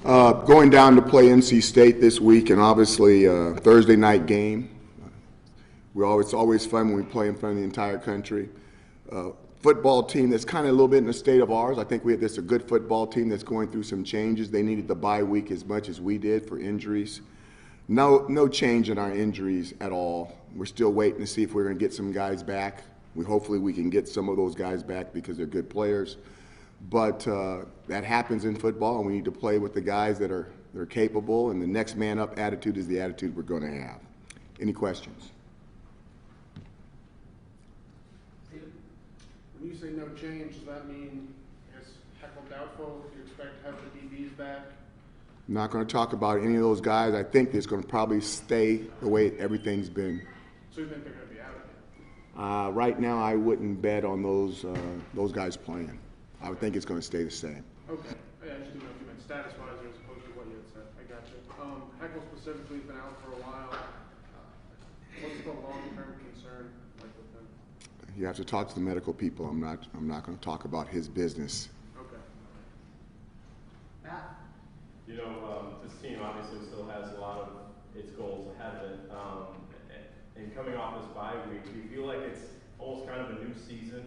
Going down to play NC State this week, and obviously Thursday night game. It's always fun when we play in front of the entire country. Football team that's kind of a little bit in the state of ours. I think this a good football team that's going through some changes. They needed the bye week as much as we did for injuries. No change in our injuries at all. We're still waiting to see if we're going to get some guys back. Hopefully we can get some of those guys back because they're good players. But that happens in football, and we need to play with the guys that are capable, and the next man up attitude is the attitude we're going to have. Any questions? When you say no change, does that mean, I guess, heckle doubtful? Do you expect to have the DBs back? I'm not going to talk about any of those guys. I think it's going to probably stay the way everything's been. So you think they're going to be out again? Right now, I wouldn't bet on those guys playing. I would think it's going to stay the same. Okay. I just didn't know if you meant status-wise as opposed to what you had said. I got you. Heckle specifically has been out for a while. What's the long-term concern like with him? You have to talk to the medical people. I'm not going to talk about his business. Okay. Matt? This team obviously still has a lot of its goals ahead of it. And coming off this bye week, do you feel like it's almost kind of a new season,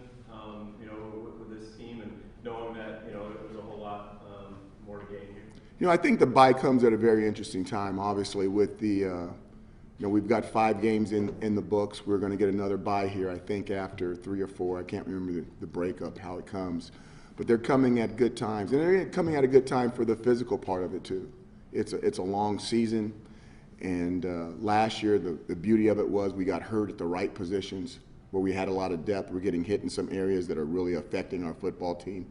with this team, and knowing that, there's a whole lot more to gain here? I think the bye comes at a very interesting time, obviously, with the, we've got 5 games in the books. We're going to get another bye here, I think, after 3 or 4. I can't remember the breakup, how it comes. But they're coming at good times. And they're coming at a good time for the physical part of it, too. It's a long season. And last year, the beauty of it was we got hurt at the right positions where we had a lot of depth. We're getting hit in some areas that are really affecting our football team.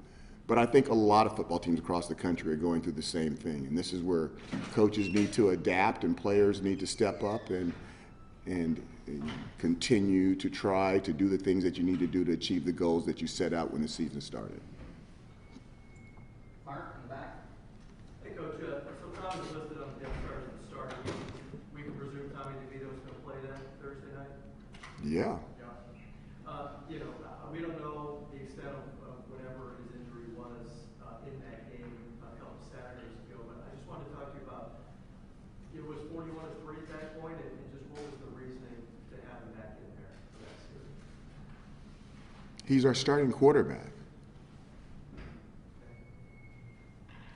But I think a lot of football teams across the country are going through the same thing. And this is where coaches need to adapt and players need to step up and continue to try to do the things that you need to do to achieve the goals that you set out when the season started. Mark, in the back. Hey, Coach. So Tom is listed on the depth chart at the start. We can presume Tommy DeVito is going to play that Thursday night? Yeah. We don't know the extent of whatever his injury was in that game a couple Saturdays ago, but I just wanted to talk to you about, it was 41-3 at that point, and just what was the reasoning to have him back in there for that series? He's our starting quarterback.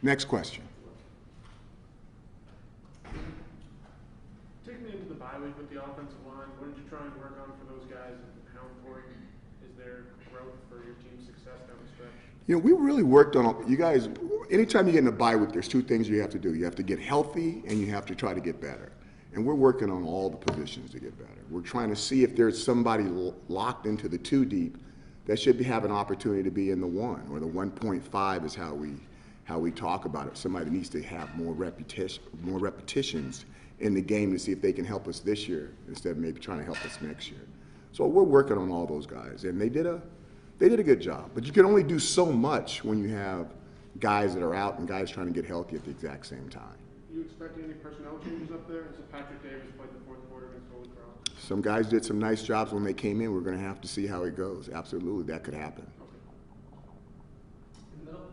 Next question. Taking into the bye week with the offensive line, what did you try and work on for those guys, and how important is their growth for your team's success down the stretch? We really worked on, you guys, anytime you get in a bye week, there's 2 things you have to do. You have to get healthy and you have to try to get better. And we're working on all the positions to get better. We're trying to see if there's somebody locked into the 2 deep that should have an opportunity to be in the 1, or the 1.5 is how we talk about it. Somebody needs to have more repetitions in the game to see if they can help us this year instead of maybe trying to help us next year. So we're working on all those guys, and they did a good job. But you can only do so much when you have guys that are out and guys trying to get healthy at the exact same time. You expecting any personnel changes up there? So Patrick Davis played the 4th quarter against Holy Cross. Some guys did some nice jobs when they came in. We're going to have to see how it goes. Absolutely, that could happen. In the middle.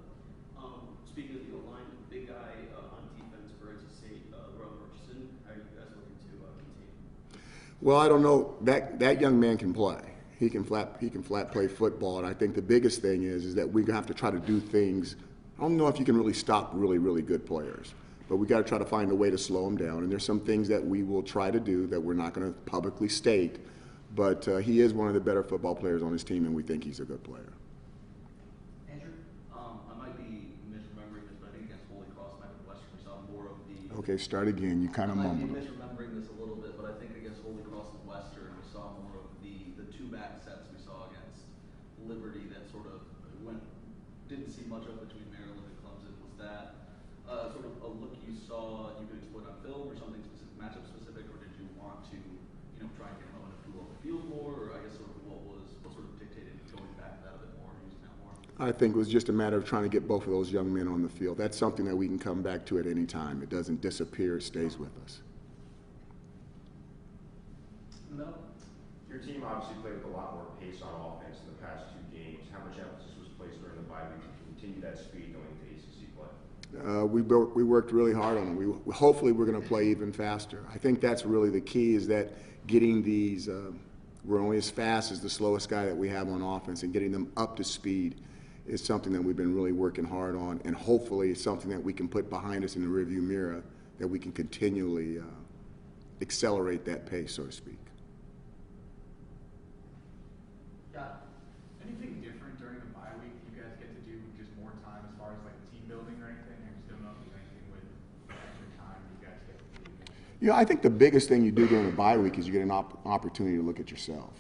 Speaking of the O-line, big guy on defense for NC State, Rob Richardson. How are you guys looking to contain? Well, I don't know. That young man can play. He can flat play football, and I think the biggest thing is that we have to try to do things. I don't know if you can really stop really, really good players, but we got to try to find a way to slow them down. And there's some things that we will try to do that we're not going to publicly state, but he is one of the better football players on his team, and we think he's a good player. Andrew? I might be misremembering this, but I think against Holy Cross, Western, we saw more of the. Okay, start again. You kind of I might be mumbled. misremembering this a little bit, but I think against Holy Cross and Western, we saw more of the 2-back sets we saw against Liberty that sort of didn't see much of between Maryland and Clemson. Was that sort of a look you saw you could exploit on film, or something specific, matchup specific, or did you want to, try and get him to do on the field more, or I guess sort of what sort of dictated going back to that a bit more, using that more? I think it was just a matter of trying to get both of those young men on the field. That's something that we can come back to at any time. It doesn't disappear. It stays with us. No. Your team obviously played with a lot more pace on offense in the past 2 games. How much emphasis was placed during the bye week to continue that speed going into ACC play? We worked really hard on them. Hopefully we're going to play even faster. I think that's really the key, is that getting these, we're only as fast as the slowest guy that we have on offense, and getting them up to speed is something that we've been really working hard on, and hopefully it's something that we can put behind us in the rearview mirror, that we can continually accelerate that pace, so to speak. Got Anything different during the bye week you guys get to do just more time as far as like team building or anything? I just don't know if there's anything with extra time you guys get to do. You know, I think the biggest thing you do during the bye week is you get an opportunity to look at yourself.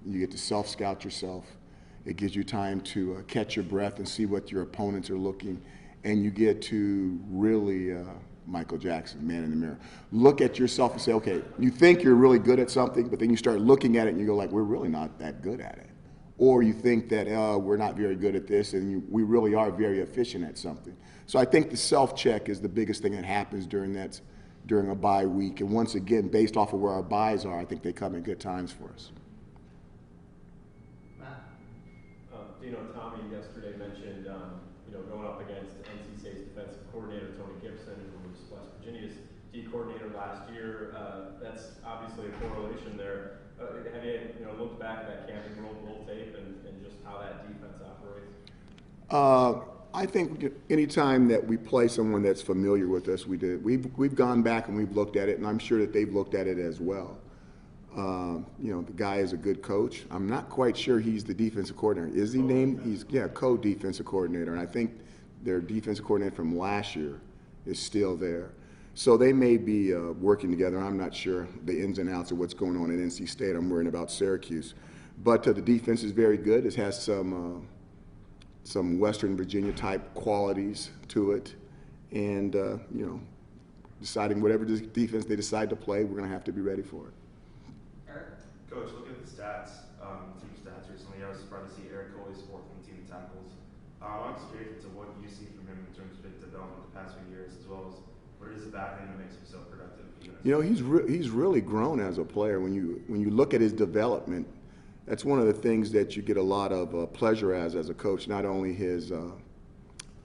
You get to self-scout yourself. It gives you time to catch your breath and see what your opponents are looking, and you get to really, Michael Jackson, man in the mirror, look at yourself and say, okay, you think you're really good at something, but then you start looking at it and you go like, we're really not that good at it. Or you think that we're not very good at this, and we really are very efficient at something. So I think the self-check is the biggest thing that happens during a bye week. And once again, based off of where our buys are, I think they come at good times for us. Matt. Dino, Tommy yesterday mentioned, going up against NC State's defensive coordinator, Tony Gibson, who was West Virginia's D coordinator last year. That's obviously a correlation there. Have you, looked back at that camp and roll tape and just how that defense operates? I think anytime that we play someone that's familiar with us, we've gone back and we've looked at it, and I'm sure that they've looked at it as well. The guy is a good coach. I'm not quite sure he's the defensive coordinator. Is he named? He's, co-defensive coordinator, and I think their defensive coordinator from last year is still there. So they may be working together. I'm not sure the ins and outs of what's going on at NC State. I'm worrying about Syracuse. But the defense is very good. It has some Western Virginia type qualities to it. And, deciding whatever defense they decide to play, we're going to have to be ready for it. Eric. Coach, looking at the stats, team stats recently, I was surprised to see Eric Coley's fourth in team tackles. I'm just curious to what you see from him in terms of his development the past few years, as well as what is about him that makes him so productive? He's really grown as a player. When you look at his development, that's one of the things that you get a lot of pleasure as a coach. Not only his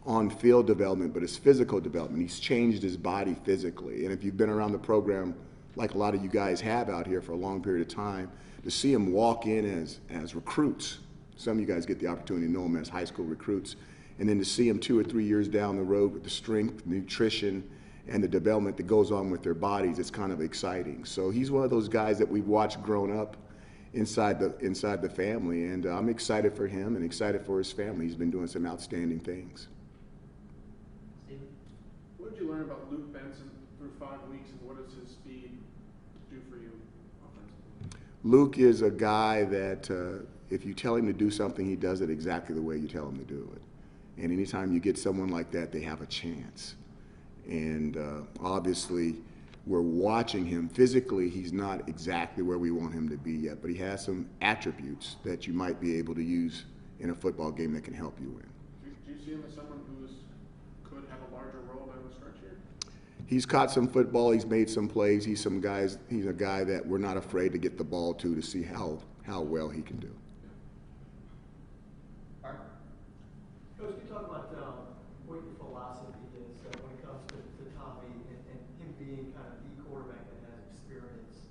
on-field development, but his physical development. He's changed his body physically, and if you've been around the program, like a lot of you guys have out here for a long period of time, to see him walk in as recruits. Some of you guys get the opportunity to know him as high school recruits, and then to see him 2 or 3 years down the road with the strength, nutrition, and the development that goes on with their bodies, it's kind of exciting. So he's one of those guys that we've watched grown up inside the family, and I'm excited for him and excited for his family. He's been doing some outstanding things. Stephen. What did you learn about Luke Benson through 5 weeks, and what does his speed do for you offensively? Luke is a guy that if you tell him to do something, he does it exactly the way you tell him to do it. And anytime you get someone like that, they have a chance. And obviously, we're watching him. Physically, he's not exactly where we want him to be yet, but he has some attributes that you might be able to use in a football game that can help you win. Do you see him as someone who could have a larger role down the stretch here? He's caught some football. He's made some plays. He's a guy that we're not afraid to get the ball to see how well he can do. Art. Coach, can you talk about what your philosophy is when it comes to Tommy and him being kind of the quarterback that has experience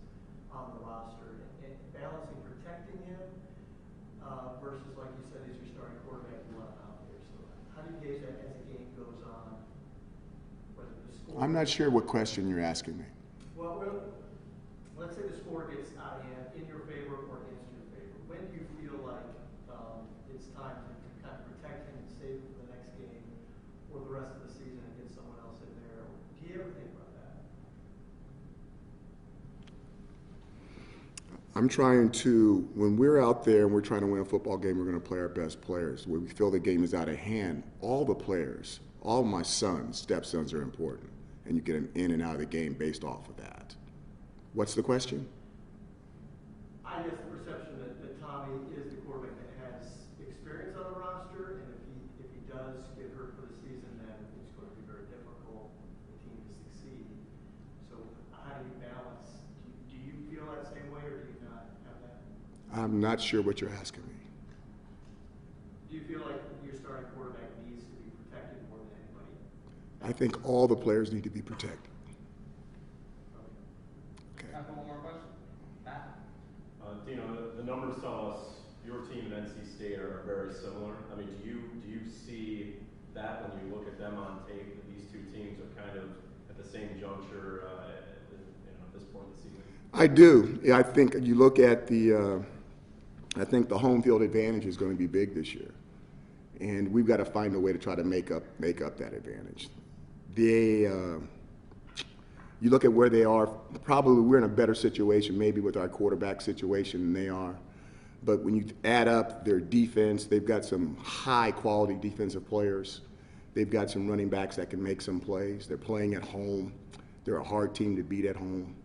on the roster, and balancing protecting him versus, like you said, he's your starting quarterback you want out there. So how do you gauge that as the game goes on? Whether the score I'm not sure what question you're asking me. Well, let's say the score gets out of hand in your favor or against your favor. When do you feel like it's time to kind of protect him and save him for the next game or the rest of the season and get someone else in there? Do you ever think about that? I'm trying to, when we're out there and we're trying to win a football game, we're going to play our best players. When we feel the game is out of hand, all the players, all my stepsons are important, and you get them in and out of the game based off of that. What's the question? I guess the perception that Tommy is the quarterback that has experience on the roster, and if he does get hurt for the season, then it's going to be very difficult for the team to succeed. So how do you balance? Do you feel that same way, or do you not have that? I'm not sure what you're asking me. Do you feel like your starting quarterback needs to be protected more than anybody? I think all the players need to be protected. Okay. Time for one more question. Matt? Dino, the numbers tell us your team and NC State are very similar. I mean, do you see that when you look at them on tape, that these two teams are kind of at the same juncture at this point in the season? I do. Yeah, I think you look at I think the home field advantage is going to be big this year, and we've got to find a way to try to make up that advantage. You look at where they are. Probably we're in a better situation, maybe with our quarterback situation than they are. But when you add up their defense, they've got some high-quality defensive players. They've got some running backs that can make some plays. They're playing at home. They're a hard team to beat at home.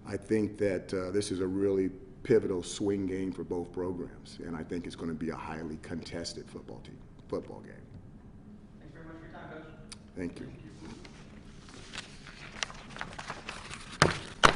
I think that this is a really pivotal swing game for both programs, and I think it's going to be a highly contested football game. Thanks very much for your time, Coach. Thank you.